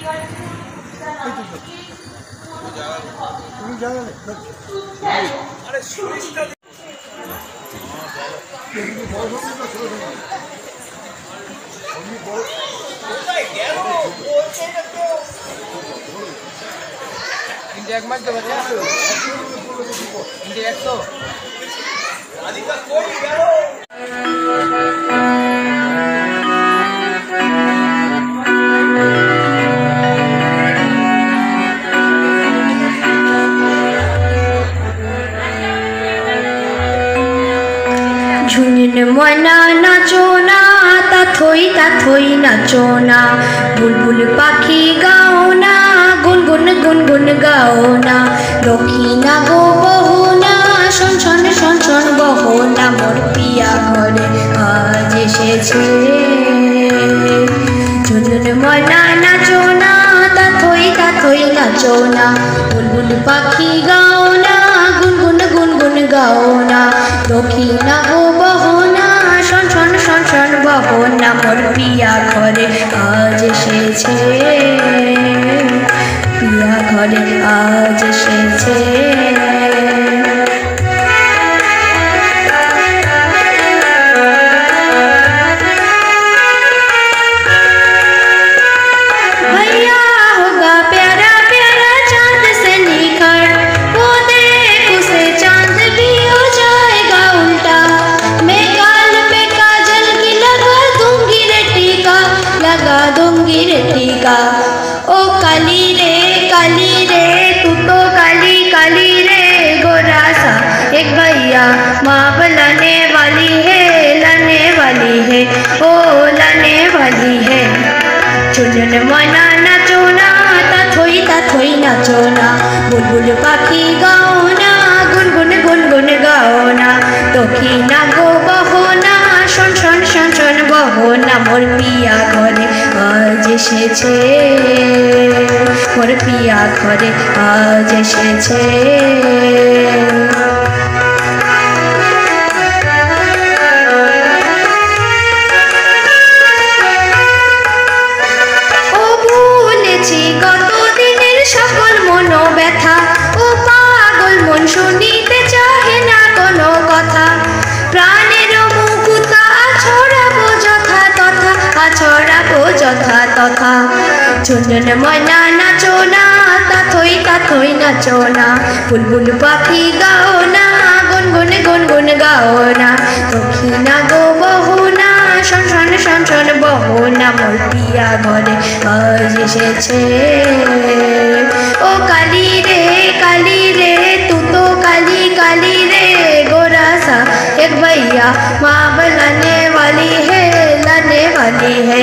India एक match तो बचा इंडिया 100 अधिका कोई गयो झुनिन मना नाचो ना ता थोई नाचो ना बुलबुल पाखी गाओ ना गुनगुन गाओ ना दक्षिणा गो बहो ना शोन शोन बहो ना मोर पिया घरे आज एसेछे झुनिन मना नाचो ना ता थोई नाचो ना बुलबुल पाखी गाओ ना गुनगुन गाओ ना दक्षिणा गो बहो ना शोन शोन बहो ना मोर पिया घरे आज एसेछे पिया घरे आज एसेछे ओ काली रे तू तो काली रे गोरा सा एक भैया माँ लाने वाली है ओ लाने वाली है चुनन मना नाचो ना ता थोई नाचो ना बुलबुल पाखी गाओ ना गुनगुन गाओ ना दक्षिणा गो बहो ना शोन शोन बहो ना मोर पिया घरे आज एसेछे मोर पिया घरे आज एसेछे ओ भूलेছি কতদিনের সকল মনোব্যথা ও পাগল মন শুনিতে চাহে না কোনো কথা প্রাণের মুকুতা ছড়াবো যথা তথা চুনন ময়না নাচো না তা থই নাচো না বুলবুল পাখি গাও না গুনগুন গাও না দক্ষিণা গো বহো না শোন শোন বহো না মোর পিয়া ঘরে আজ এসেছে ओ काली रे तू तो काली रे गोरा सा एक भैया माँ लाने वाली है